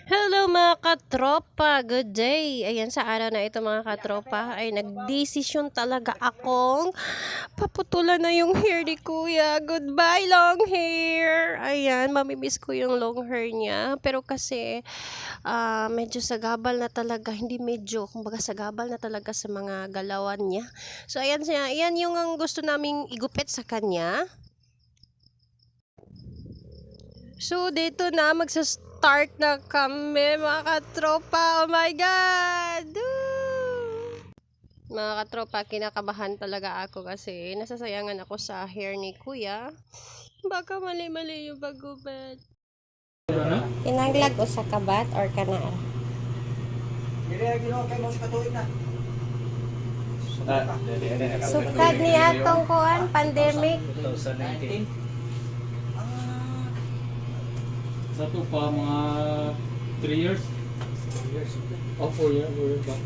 Hello mga katropa, good day. Ayan, sa araw na ito mga katropa ay nagdesisyon talaga akong paputulan na yung hair ni kuya. Goodbye long hair. Ayan, mamimiss ko yung long hair niya. Pero kasi medyo sagabal na talaga, hindi medyo, kumbaga sagabal na talaga sa mga galawan niya. So ayan siya, ayan yung ang gusto naming igupit sa kanya. So, dito na, magsa-start na kami, mga katropa. Oh my God! Woo! Mga katropa, kinakabahan talaga ako kasi nasasayangan ako sa hair ni kuya. Baka mali-mali yung paggubat. Kinanglag o sa kabat or kanaan? Sukad ni atong kuan, pandemic. 2019. Sa ito pa mga 3 years. 4 years. Oh, 4 years. 4 years ba?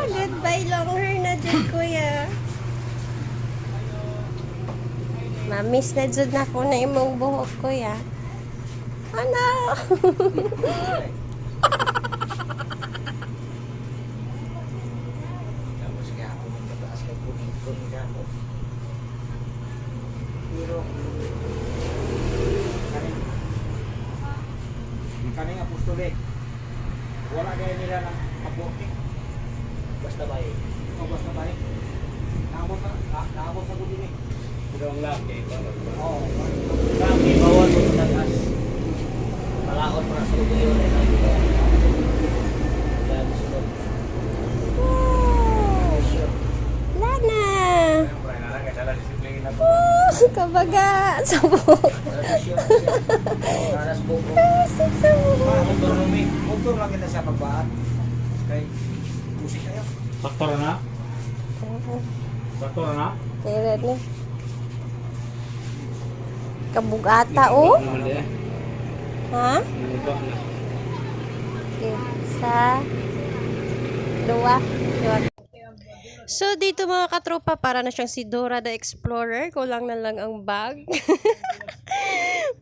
Goodbye long hair na dyan, kuya. Mamiss na dyan ako na imong buhok, kuya. Ano? Kaning apostolic. Wala gaya nila ng aborting. Basta ba eh? O basta ba eh? Naabot sa gudi ni. Ang laki. Oo. Kami bawal mo sa taas. Malaon para sa lugar yun. Dahil sunod. Wow! Lana! Kabaga! Sa buhok. Aras buko. Kasip sa buhok. Motor rumi. Motor lang kita sa pagbahan. Kay musik kayo. Faktor na? Faktor na? Kaya ni. Kabugata, oh. Ha? Isa. Dua. So, dito mga katropa, para na siyang si Dora the Explorer. Kulang na lang ang bag.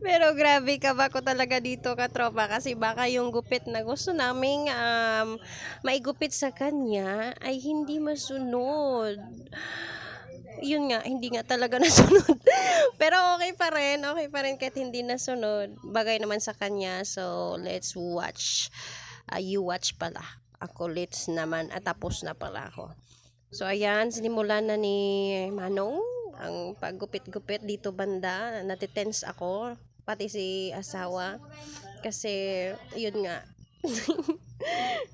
Pero grabe ka ba ko talaga dito katropa kasi baka yung gupit na gusto naming maigupit sa kanya ay hindi masunod. Yun nga, hindi nga talaga nasunod. Pero okay pa rin kahit hindi nasunod. Bagay naman sa kanya. So, let's watch. You watch pala. Ako let's naman. At tapos na pala ako. So, ayan, sinimulan na ni Manong ang paggupit-gupit dito banda. Natitense ako, pati si asawa. Kasi, yun nga,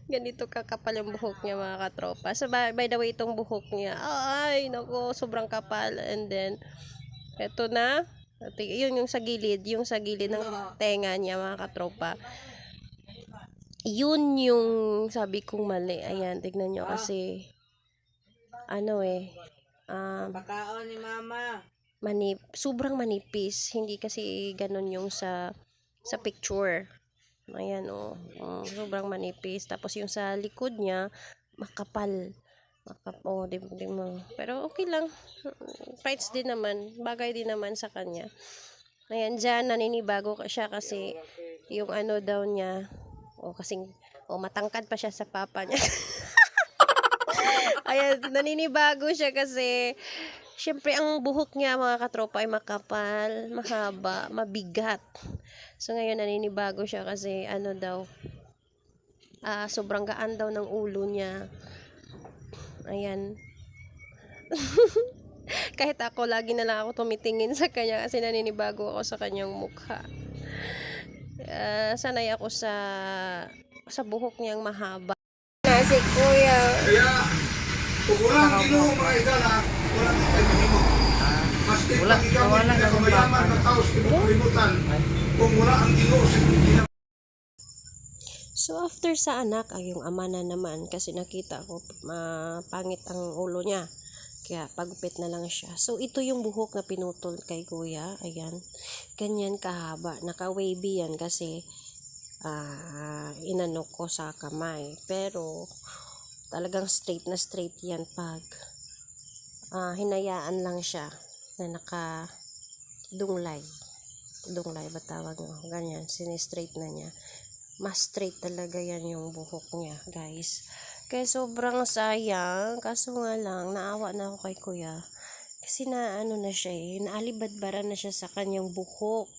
ganito kakapal yung buhok niya mga katropa. So, by the way, itong buhok niya, ay, naku, sobrang kapal. And then, eto na, yun yung sa gilid ng tenga niya mga katropa. Yun yung sabi kong mali. Ayan, tignan nyo kasi, Pakaon ni mama. sobrang manipis. Hindi kasi ganun yung sa picture. Ayan sobrang manipis. Tapos yung sa likod niya, makapal. Di mo. Pero okay lang. Fights din naman. Bagay din naman sa kanya. Ayan, dyan, naninibago siya kasi yung daw niya, kasing, matangkad pa siya sa papa niya. Ayan, naninibago siya kasi syempre ang buhok niya mga katropa ay makapal, mahaba, mabigat. So ngayon naninibago siya kasi sobrang gaan daw ng ulo niya. Ayan. Kahit ako, lagi na lang ako tumitingin sa kanya kasi naninibago ako sa kanyang mukha. Sanay ako sa buhok niyang mahaba. Na si kuya. Kaya, kung wala ang Ginoo mga igala, wala ang Ginoo. Maski pag ikaw ay pinakamayaman na tao sa kalimutan, kung wala ang Ginoo sa Ginoo. So after sa anak ay yung ama na naman kasi nakita ko pangit ang ulo niya. Kaya pagupit na lang siya. So ito yung buhok na pinutol kay kuya. Ayan. Ganyan kahaba. Naka-wavy yan kasi inano ko sa kamay. Pero talagang straight na straight yan pag hinayaan lang siya na naka-dunglay. dunglay ba tawag no? Ganyan, sinistraight na niya. Mas straight talaga yan yung buhok niya, guys. Kaya sobrang sayang. Kaso nga lang, naawa na ako kay kuya. Kasi na ano na siya naalibadbara na siya sa kanyang buhok.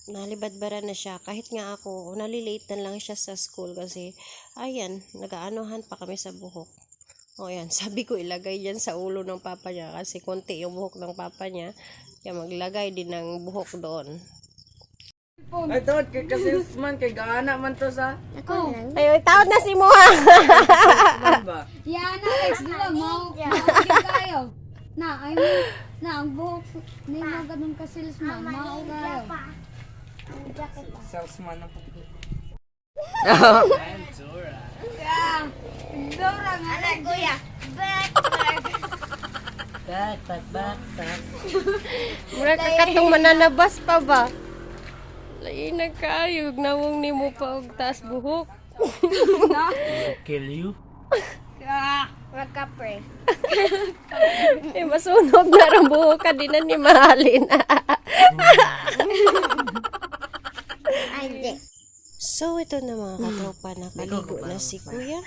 Nalibadbara na siya. Kahit nga ako, nalilate na lang siya sa school kasi, ayan, nag-aanuhan pa kami sa buhok. O yan, sabi ko ilagay dyan sa ulo ng papa niya kasi konti yung buhok ng papa niya. Kaya maglagay din ng buhok doon. Ay, tawad kay kasilsman, kay gaana man to sa... Ay, tawad na si Moha! Man ba? Yan, Alex, di ba? Maukin kayo. Ang buhok ni mo ganun ka salesman. Mau kayo. Salesman na po. Dora nga. Anak, kuya. Back. Mura ka katong mananabas pa ba? Lainag kayo, nawong ni mo pa og taas buhok. Kill you? Rakapre. Masunog na rin buhok ka, di na ni mahalin. So, ito na mga katropa, nakaligo na si kuya.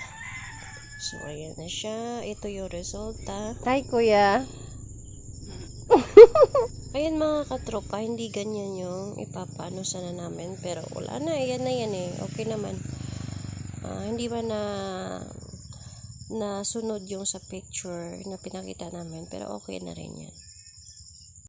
So, ayan na siya. Ito yung resulta. Hi, kuya. Ayan mga katropa, hindi ganyan yung ipapaano sana namin. Pero wala na, yan na yan eh. Okay naman. Hindi ba na sunod yung sa picture na pinakita namin. Pero okay na rin yan.